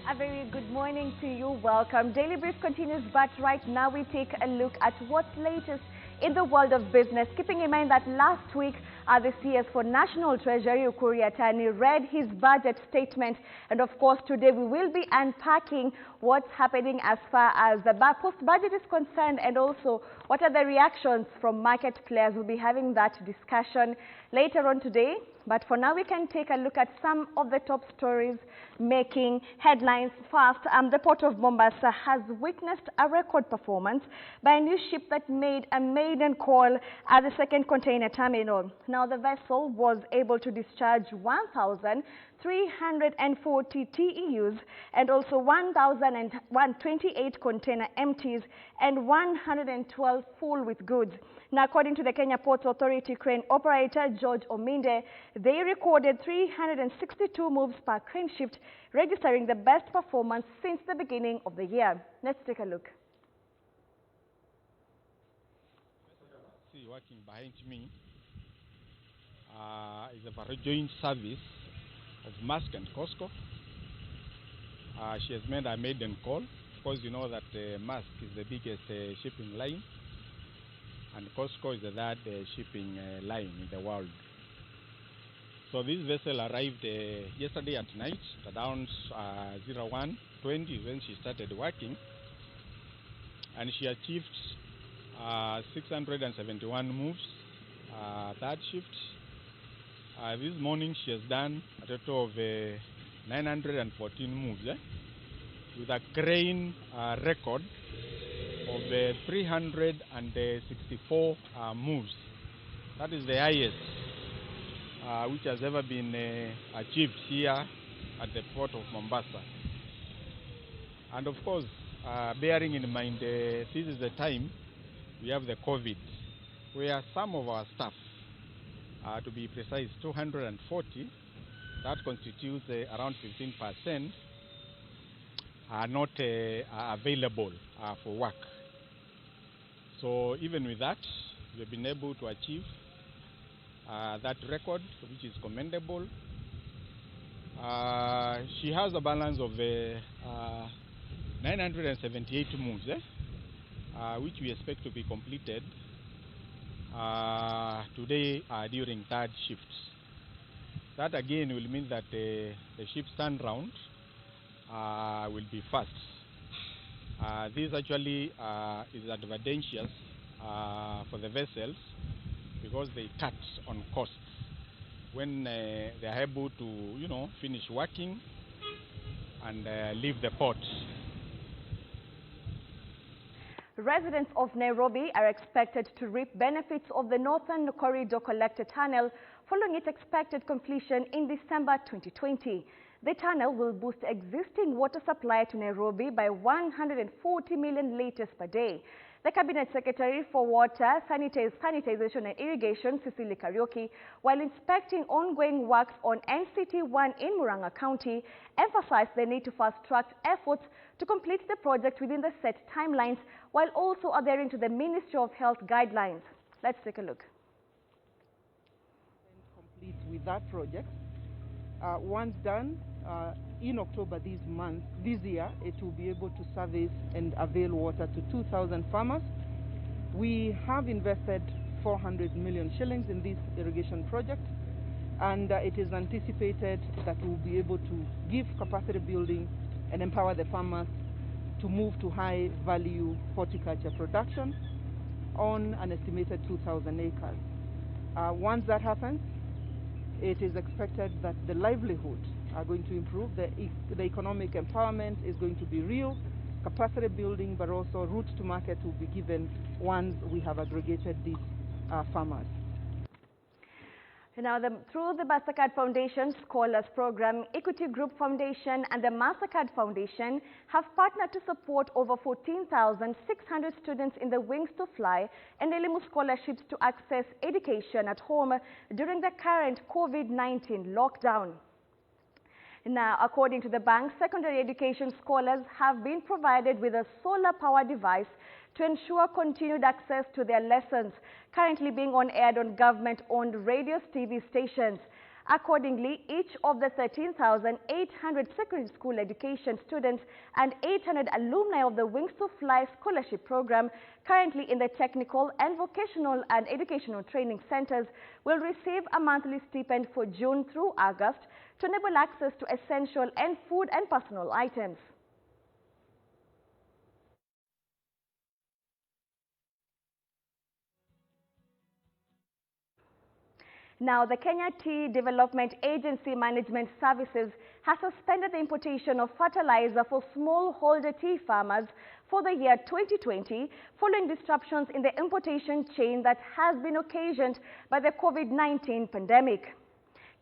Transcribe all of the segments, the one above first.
A very good morning to you. Welcome. Daily Brief continues, but right now we take a look at what's latest in the world of business, keeping in mind that last week the CS for National Treasury, Ukur Yatani, read his budget statement. And of course, today we will be unpacking what's happening as far as the post-budget is concerned, and also what are the reactions from market players. We'll be having that discussion later on today. But for now, we can take a look at some of the top stories making headlines. First, the Port of Mombasa has witnessed a record performance by a new ship that made a maiden call at the second container terminal. Now, the vessel was able to discharge 1,340 TEUs and also 1,128 container empties and 112 full with goods. Now, according to the Kenya Ports Authority crane operator George Ominde, they recorded 362 moves per crane shift, registering the best performance since the beginning of the year. Let's take a look. See, working behind me is a very joint service of Maersk and COSCO. She has made a maiden call. Of course, you know that Maersk is the biggest shipping line, and COSCO is the third shipping line in the world. So this vessel arrived yesterday at night, around 01:20 when she started working, and she achieved 671 moves, third shift. This morning she has done a total of 914 moves, with a crane record of 364 moves. That is the highest which has ever been achieved here at the Port of Mombasa. And of course, bearing in mind this is the time we have the COVID, where some of our staff, to be precise 240, that constitutes around 15%, are not available for work. So even with that, we have been able to achieve that record, which is commendable. She has a balance of 978 moves, which we expect to be completed today during third shift. That again will mean that the ship's turnaround will be fast. This actually is advantageous for the vessels because they cut on costs when they are able to, finish working and leave the port. Residents of Nairobi are expected to reap benefits of the Northern Corridor Collector Tunnel following its expected completion in December 2020. The tunnel will boost existing water supply to Nairobi by 140 million liters per day. The Cabinet Secretary for Water, Sanitization and Irrigation, Cecily Kariuki, while inspecting ongoing works on NCT1 in Murang'a County, emphasized the need to fast-track efforts to complete the project within the set timelines, while also adhering to the Ministry of Health guidelines. Let's take a look. Complete with that project. Once done, in October this year, it will be able to service and avail water to 2,000 farmers. We have invested 400 million shillings in this irrigation project, and it is anticipated that we'll be able to give capacity building and empower the farmers to move to high-value horticulture production on an estimated 2,000 acres. Once that happens, it is expected that the livelihoods are going to improve, the economic empowerment is going to be real, capacity building, but also routes to market will be given once we have aggregated these farmers. Now, through the Mastercard Foundation Scholars Program, Equity Group Foundation and the Mastercard Foundation have partnered to support over 14,600 students in the Wings to Fly and Elimu scholarships to access education at home during the current COVID-19 lockdown. Now, according to the bank, secondary education scholars have been provided with a solar power device to ensure continued access to their lessons, currently being on aired on government-owned radio TV stations. Accordingly, each of the 13,800 secondary school education students and 800 alumni of the Wings of Life Scholarship Program currently in the technical and vocational and educational training centers will receive a monthly stipend for June through August to enable access to essential and food and personal items. Now, the Kenya Tea Development Agency Management Services has suspended the importation of fertilizer for smallholder tea farmers for the year 2020 following disruptions in the importation chain that has been occasioned by the COVID-19 pandemic.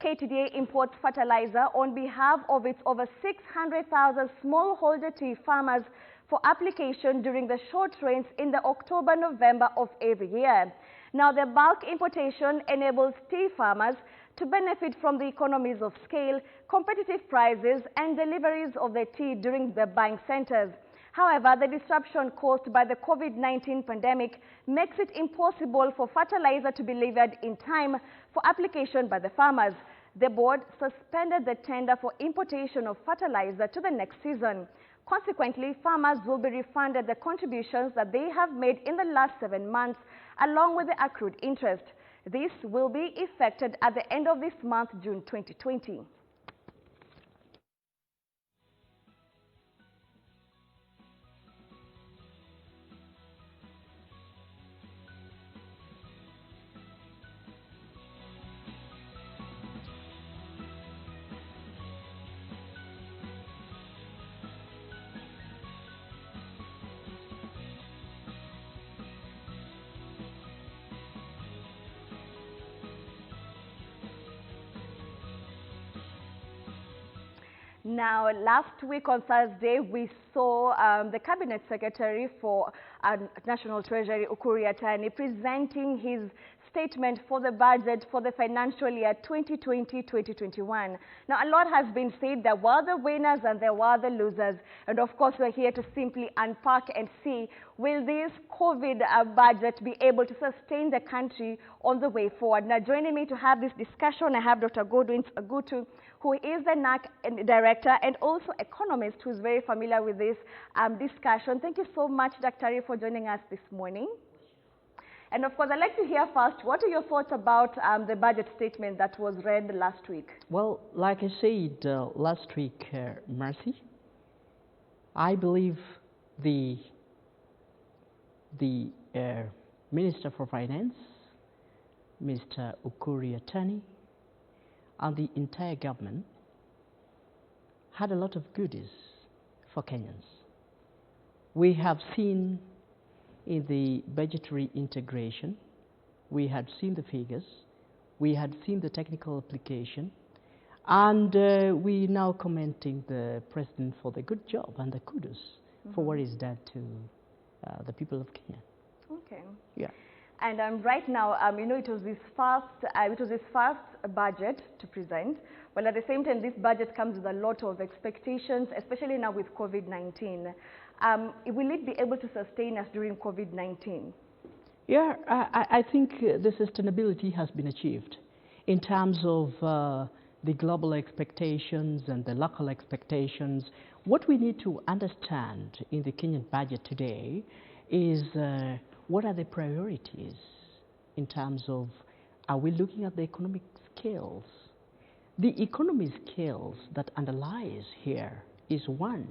KTDA imports fertilizer on behalf of its over 600,000 smallholder tea farmers for application during the short rains in the October-November of every year. Now, the bulk importation enables tea farmers to benefit from the economies of scale, competitive prices, and deliveries of the tea during the buying centers. However, the disruption caused by the COVID-19 pandemic makes it impossible for fertilizer to be delivered in time for application by the farmers. The board suspended the tender for importation of fertilizer to the next season. Consequently, farmers will be refunded the contributions that they have made in the last 7 months, along with the accrued interest. This will be effected at the end of this month, June 2020. Now, last week on Thursday, we saw the Cabinet Secretary for National Treasury, Ukur Yatani, presenting his statement for the budget for the financial year 2020-2021. Now, a lot has been said. There were the winners and there were the losers. And of course, we're here to simply unpack and see, will this COVID budget be able to sustain the country on the way forward? Now, joining me to have this discussion, I have Dr. Godwin Agutu, who is the NAC director and also economist who is very familiar with this discussion. Thank you so much, Dr. for joining us this morning. And of course, I'd like to hear first, what are your thoughts about the budget statement that was read last week? Well, like I said last week, Mercy, I believe the Minister for Finance, Mr. Ukur Yatani, and the entire government had a lot of goodies for Kenyans. We have seen in the budgetary integration, we had seen the figures, we had seen the technical application, and we now commenting the President for the good job and the kudos for what is done to the people of Kenya. Okay. Yeah. And right now, you know, it was his first budget to present. Well, at the same time, this budget comes with a lot of expectations, especially now with COVID-19. Will it be able to sustain us during COVID-19? Yeah, I think the sustainability has been achieved in terms of the global expectations and the local expectations. What we need to understand in the Kenyan budget today is what are the priorities in terms of, are we looking at the economic scales? The economic scales that underlies here is one,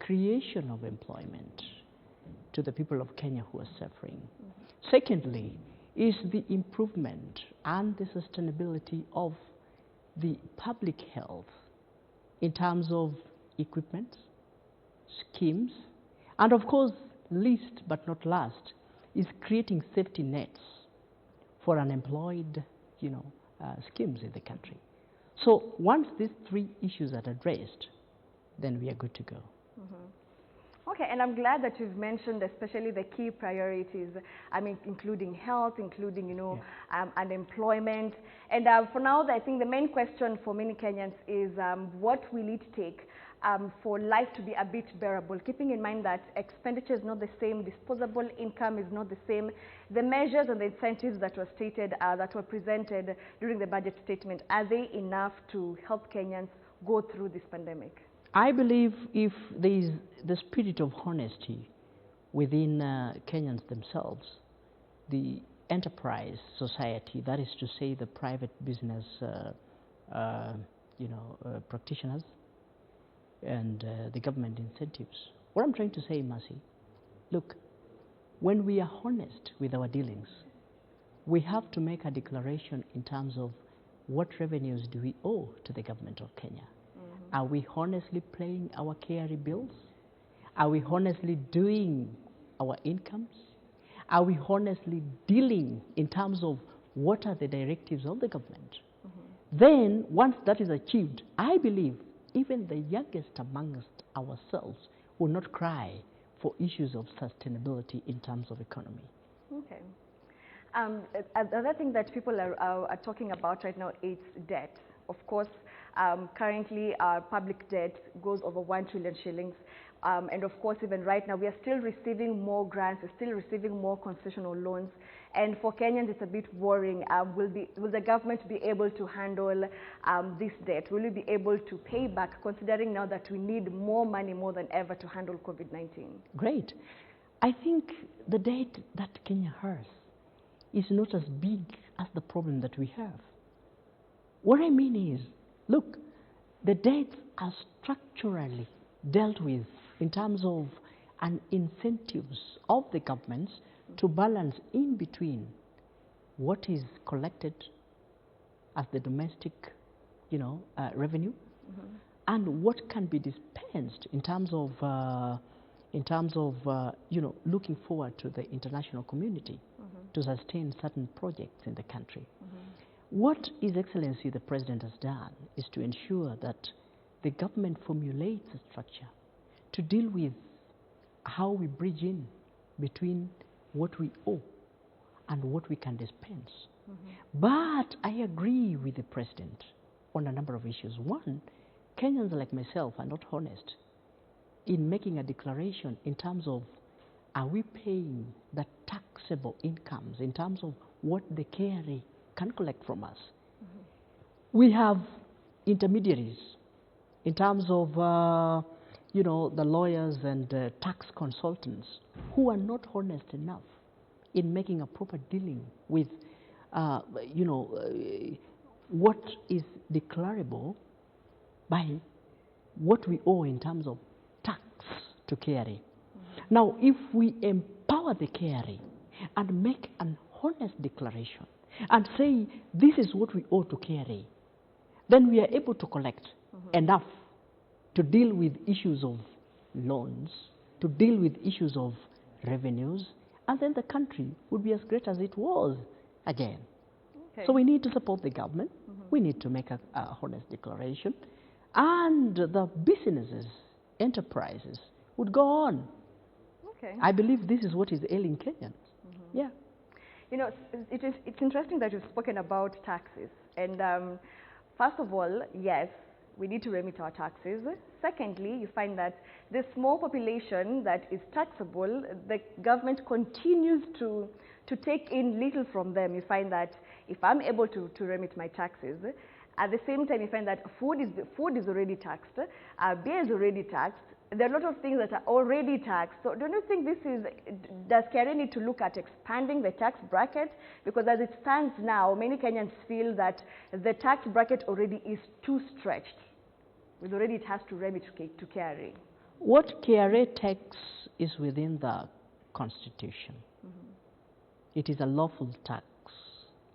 creation of employment to the people of Kenya who are suffering. Secondly, is the improvement and the sustainability of the public health in terms of equipment, schemes, and of course, least but not last, is creating safety nets for unemployed, schemes in the country. So once these three issues are addressed, then we are good to go. Okay, and I'm glad that you've mentioned especially the key priorities, I mean, including health, including, unemployment. And for now, I think the main question for many Kenyans is what will it take for life to be a bit bearable, keeping in mind that expenditure is not the same, disposable income is not the same. The measures and the incentives that were stated, that were presented during the budget statement, are they enough to help Kenyans go through this pandemic? I believe if there is the spirit of honesty within Kenyans themselves, the enterprise society, that is to say the private business practitioners and the government incentives. What I'm trying to say, Mercy, look, when we are honest with our dealings, we have to make a declaration in terms of what revenues do we owe to the government of Kenya. Are we honestly paying our KRA bills? Are we honestly doing our incomes? Are we honestly dealing in terms of what are the directives of the government? Then, once that is achieved, I believe even the youngest amongst ourselves will not cry for issues of sustainability in terms of economy. Okay. Another thing that people are talking about right now is debt. Of course, currently our public debt goes over 1 trillion shillings. And of course, even right now, we are still receiving more grants, we're still receiving more concessional loans. And for Kenyans, it's a bit worrying. Will the government be able to handle this debt? Will we be able to pay back, considering now that we need more money more than ever to handle COVID-19? Great. I think the debt that Kenya has is not as big as the problem that we have. What I mean is, look, the debts are structurally dealt with in terms of an incentives of the governments to balance in between what is collected as the domestic, revenue, and what can be dispensed in terms of, looking forward to the international community to sustain certain projects in the country. What His Excellency the President has done is to ensure that the government formulates a structure to deal with how we bridge in between what we owe and what we can dispense. But I agree with the President on a number of issues. One, Kenyans like myself are not honest in making a declaration in terms of, are we paying the taxable incomes in terms of what the KRA can collect from us? We have intermediaries in terms of, the lawyers and tax consultants who are not honest enough in making a proper dealing with, what is declarable by what we owe in terms of tax to KRA. Now, if we empower the KRA and make an honest declaration and say, this is what we owe to KRA, then we are able to collect enough to deal with issues of loans, to deal with issues of revenues, and then the country would be as great as it was again. Okay. So we need to support the government. We need to make a honest declaration. And the businesses, enterprises would go on. Okay. I believe this is what is ailing Kenyans. Yeah. It's interesting that you've spoken about taxes. And first of all, yes, we need to remit our taxes. Secondly, you find that the small population that is taxable, the government continues to take in little from them. You find that if I'm able to remit my taxes, at the same time you find that food is already taxed, beer is already taxed, there are a lot of things that are already taxed. So don't you think does KRA need to look at expanding the tax bracket? Because as it stands now, many Kenyans feel that the tax bracket already is too stretched. It has to remit to KRA. What KRA takes is within the Constitution. It is a lawful tax.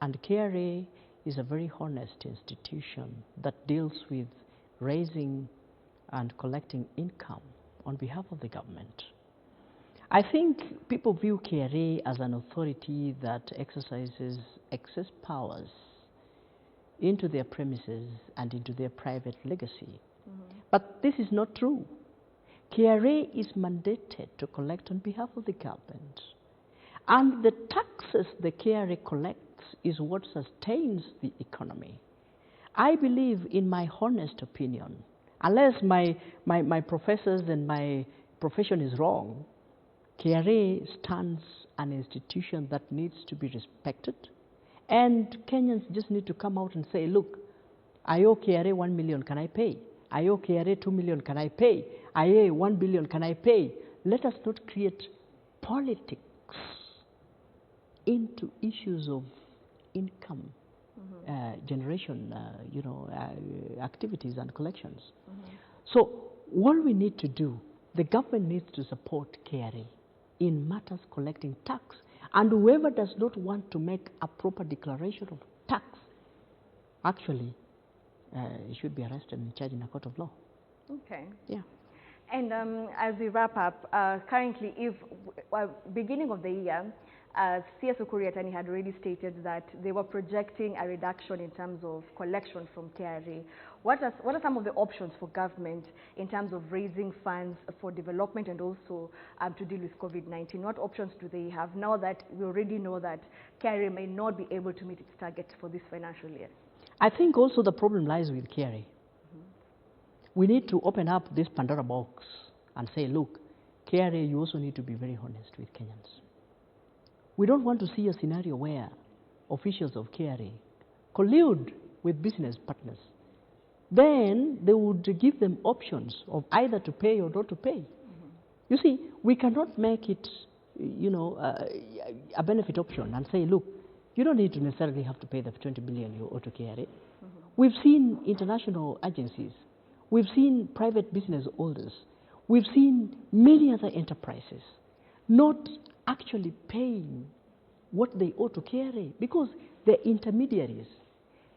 And KRA is a very honest institution that deals with raising and collecting income on behalf of the government. I think people view KRA as an authority that exercises excess powers into their premises and into their private legacy. But this is not true. KRA is mandated to collect on behalf of the government. And the taxes the KRA collects is what sustains the economy. I believe, in my honest opinion, unless my professors and my profession is wrong, KRA stands an institution that needs to be respected. And Kenyans just need to come out and say, look, I owe KRA 1 million, can I pay? I owe KRA 2 million, can I pay? I owe 1 billion, can I pay? Let us not create politics into issues of income generation, activities and collections. So what we need to do, the government needs to support KRA in matters collecting tax. And whoever does not want to make a proper declaration of tax, actually, should be arrested and charged in a court of law. Okay. Yeah. And as we wrap up, currently, beginning of the year, CS Ukur Yatani had already stated that they were projecting a reduction in terms of collection from KRA. What are some of the options for government in terms of raising funds for development and also to deal with COVID-19? What options do they have now that we already know that KRA may not be able to meet its target for this financial year? I think also the problem lies with KRA. We need to open up this Pandora box and say, look, KRA, you also need to be very honest with Kenyans. We don't want to see a scenario where officials of KRA collude with business partners. Then they would give them options of either to pay or not to pay. You see, we cannot make it, a benefit option and say, look, you don't need to necessarily have to pay the 20 billion you owe to KRA. We've seen international agencies. We've seen private business owners. We've seen many other enterprises not actually paying what they owe to KRA because they're intermediaries.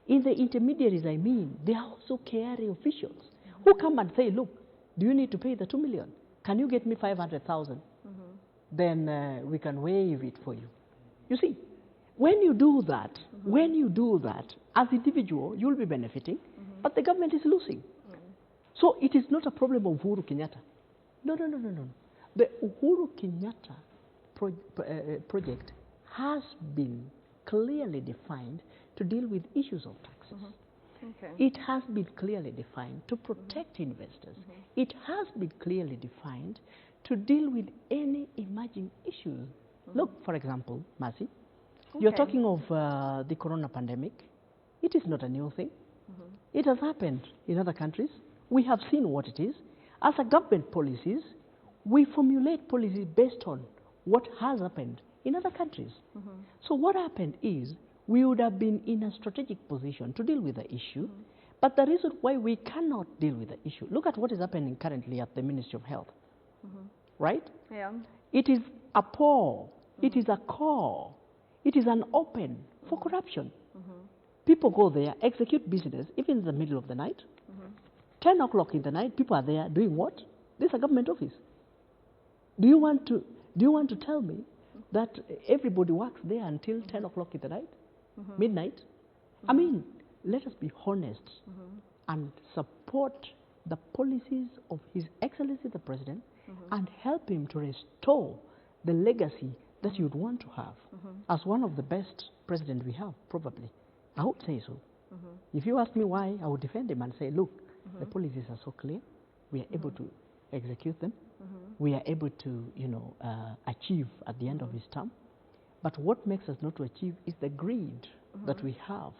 In the intermediaries, I mean, they are also KRA officials who come and say, look, do you need to pay the 2 million? Can you get me 500,000? Then we can waive it for you. You see, when you do that, as individual, you'll be benefiting, but the government is losing. So it is not a problem of Uhuru Kenyatta. No. The Uhuru Kenyatta project has been clearly defined to deal with issues of taxes. Okay. It has been clearly defined to protect investors. It has been clearly defined to deal with any emerging issues. Look, for example, Mercy, you're talking of the corona pandemic. It is not a new thing. It has happened in other countries. We have seen what it is. As a government policies, we formulate policies based on what has happened in other countries. So what happened is we would have been in a strategic position to deal with the issue, but the reason why we cannot deal with the issue, look at what is happening currently at the Ministry of Health, right? Yeah. It is a pore, it is a core, it is an open for corruption. People go there, execute business, even in the middle of the night. 10 o'clock in the night, people are there doing what? This is a government office. Do you want to tell me that everybody works there until 10 o'clock in the night, midnight? I mean, let us be honest and support the policies of His Excellency the President and help him to restore the legacy that you'd want to have as one of the best presidents we have, probably. I would say so. If you ask me why, I would defend him and say, look, the policies are so clear, we are able to execute them, we are able to, achieve at the end of his term. But what makes us not to achieve is the greed that we have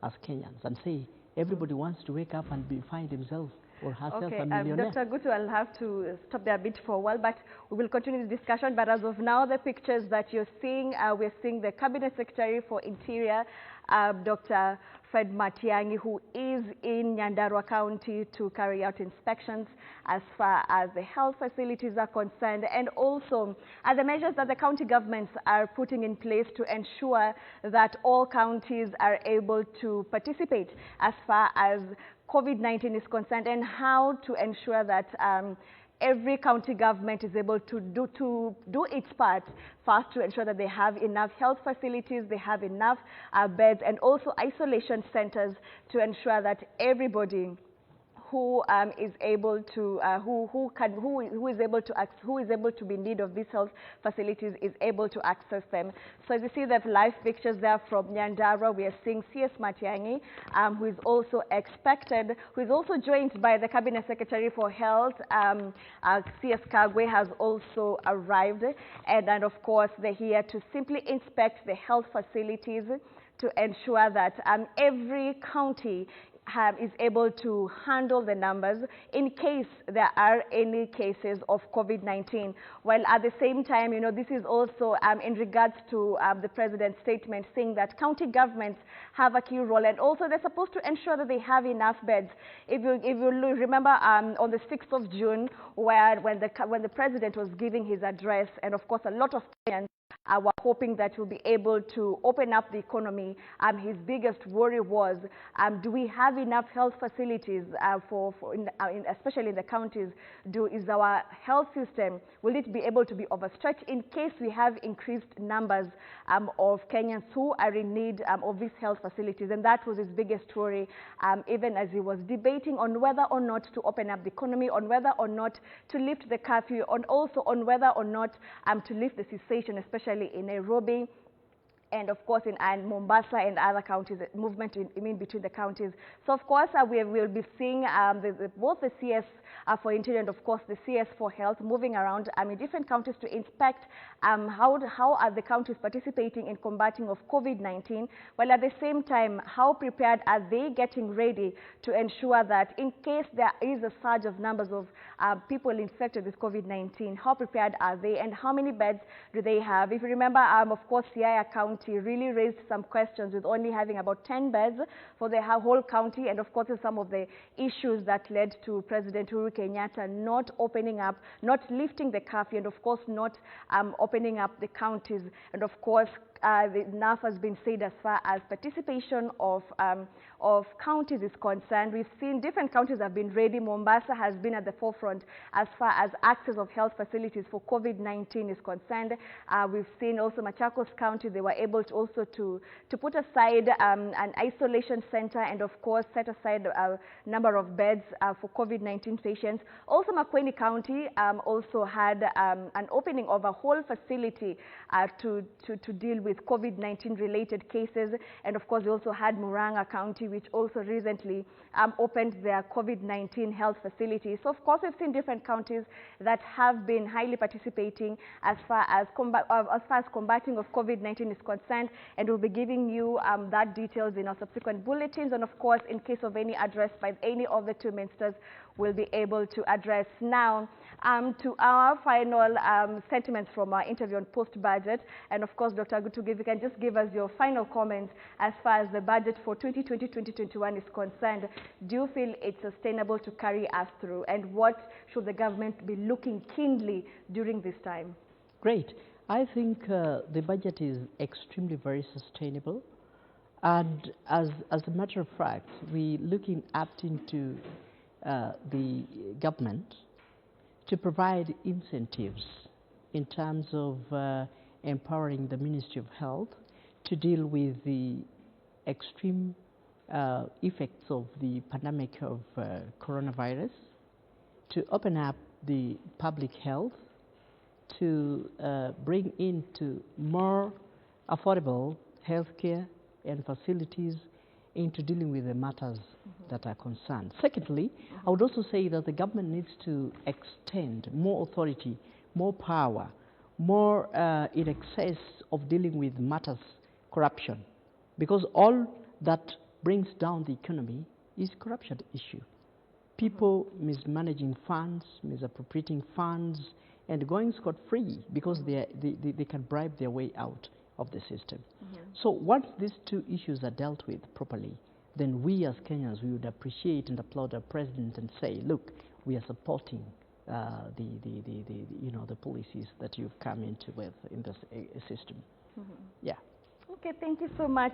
as Kenyans and say everybody wants to wake up and find himself or herself a millionaire. Dr. Gutu, I'll have to stop there a bit for a while, but we will continue the discussion. But as of now, the pictures that you're seeing, we're seeing the Cabinet Secretary for Interior, Dr. Fred Matiang'i, who is in Nyandarua County to carry out inspections as far as the health facilities are concerned, and also the measures that the county governments are putting in place to ensure that all counties are able to participate as far as COVID-19 is concerned, and how to ensure that every county government is able to do its part first to ensure that they have enough health facilities, they have enough beds, and also isolation centers to ensure that everybody who is able to who is able to be in need of these health facilities is able to access them. So as you see, that live pictures there from Nyandarua, we are seeing CS Matiang'i, who is also expected, who is also joined by the Cabinet Secretary for Health. CS Kagwe has also arrived, and of course they're here to simply inspect the health facilities to ensure that every county is able to handle the numbers in case there are any cases of COVID-19. While at the same time, you know, this is also in regards to the president's statement saying that county governments have a key role, and also they're supposed to ensure that they have enough beds. If you remember on the 6th of June, when the president was giving his address, and of course a lot of Kenyans were hoping that we'll be able to open up the economy. His biggest worry was, do we have enough health facilities especially in the counties? Is our health system, will it be able to be overstretched in case we have increased numbers of Kenyans who are in need of these health facilities? And that was his biggest worry, even as he was debating on whether or not to open up the economy, on whether or not to lift the curfew, and also on whether or not to lift the cessation, especially in Nairobi, and of course in Mombasa and other counties, movement in between the counties. So of course we will be seeing both the CS for Interior and of course the CS for Health moving around in different counties to inspect how are the counties participating in combating of COVID-19, while at the same time how prepared are they getting ready to ensure that in case there is a surge of numbers of people infected with COVID-19, how prepared are they and how many beds do they have? If you remember, of course, Siaya County really raised some questions with only having about 10 beds for the whole county, and of course some of the issues that led to President Uhuru Kenyatta not opening up, not lifting the curfew, and of course not opening up the counties. And of course enough has been said as far as participation of counties is concerned. We've seen different counties have been ready. Mombasa has been at the forefront as far as access of health facilities for COVID-19 is concerned. We've seen also Machakos County, they were able to also to put aside an isolation center and of course set aside a number of beds for COVID-19 patients. Also Makueni County also had an opening of a whole facility to deal with COVID-19 related cases, and of course we also had Murang'a County, which also recently opened their COVID-19 health facility. So of course we've seen different counties that have been highly participating as far as combating of COVID-19 is concerned, and we'll be giving you that details in our subsequent bulletins, and of course in case of any address by any of the two ministers, we'll be able to address. Now to our final sentiments from our interview on post-budget, and of course Dr. Gutugi, if you can just give us your final comments as far as the budget for 2020-2021 is concerned. Do you feel it's sustainable to carry us through, and what should the government be looking keenly during this time? Great. I think the budget is extremely very sustainable, and as a matter of fact, we're looking up into the government to provide incentives in terms of empowering the Ministry of Health to deal with the extreme effects of the pandemic of coronavirus, to open up the public health, to bring into more affordable healthcare and facilities into dealing with the matters that are concerned. Secondly, I would also say that the government needs to extend more authority, more power, more in excess of dealing with matters corruption, because all that brings down the economy is corruption issue. People mismanaging funds, misappropriating funds, and going scot-free because they can bribe their way out of the system. So once these two issues are dealt with properly, then we as Kenyans, we would appreciate and applaud our president and say, look, we are supporting the policies that you've come into with in this system. Yeah. Okay, thank you so much,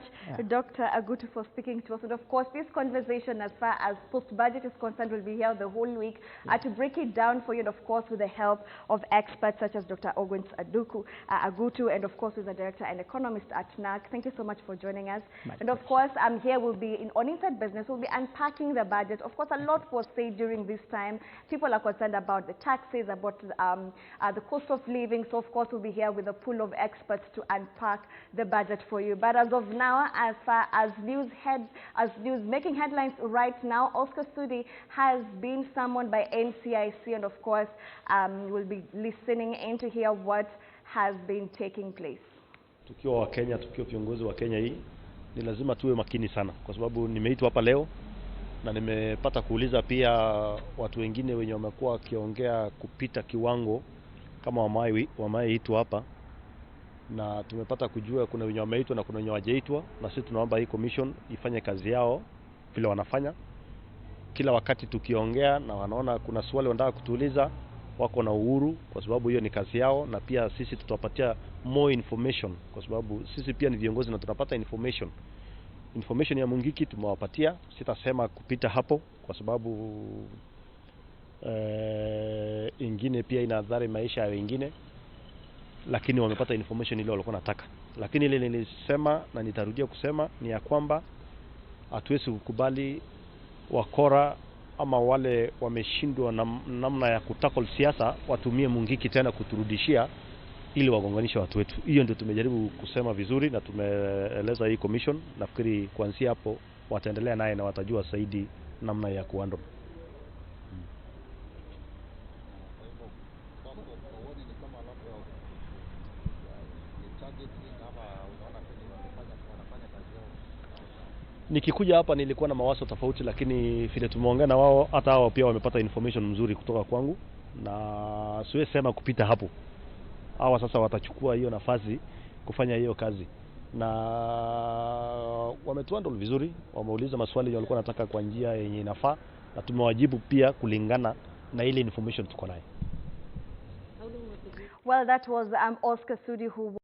Dr. Agutu, for speaking to us. And of course, this conversation, as far as post-budget is concerned, will be held the whole week to break it down for you, and of course, with the help of experts such as Dr. Ogwens Agutu, and of course, with the director and economist at NARC. Thank you so much for joining us. And of course, here we'll be on Inside Business. We'll be unpacking the budget. Of course, a lot was said during this time. People are concerned about the taxes, about the cost of living. So of course, we'll be here with a pool of experts to unpack the budget for you. But as of now, as far as news making headlines right now, Oscar Sudi has been summoned by NCIC, and of course, we'll be listening in to hear what has been taking place. Tukiwa wa Kenya, tukiwa viongozi wa Kenya hii, ni lazima tuwe makini sana, kwa sababu nimeitwa hapa leo na nimepata kuuliza pia watu wengine wenye wamekuwa wakiongea kupita kiwango kama wameitwa hapa, na tumepata kujua kuna wenye wameitwa na kuna wenye hawajaitwa, na sisi tunaomba hii commission ifanye kazi yao vile wanafanya. Kila wakati tukiongea na wanaona kuna swali wanataka kutuuliza, wako na uhuru, kwa sababu hiyo ni kazi yao, na pia sisi tutawapatia more information, kwa sababu sisi pia ni viongozi na tunapata information ya Mungiki tumewapatia. Sitasema kupita hapo kwa sababu ingine pia inadhari maisha ya wengine, lakini wamepata information ile walikuwa nataka. Lakini ile nilisema na nitarudia kusema ni ya kwamba hatuwezi kukubali wakora ama wale wameshindwa namna ya kutackle siasa watumie Mungiki tena kuturudishia ili wagonganisha watu wetu. Hiyo ndio tumejaribu kusema vizuri na tumeeleza hii commission. Nafikiri kuanzia hapo wataendelea naye na watajua zaidi namna ya kuhandle. Nikikuja hapa nilikuwa na mawazo tofauti, lakini vile tumeongea na wao, hata hao pia wamepata information mzuri kutoka kwangu, na siwezi sema kupita hapo. Hawa sasa watachukua hiyo nafasi kufanya hiyo kazi, na wametuhandle vizuri. Wameuliza maswali walikuwa wanataka kwa njia yenye inafaa, na tumewajibu pia kulingana na ile information tuko nayo. Well, that was Oscar Sudi, who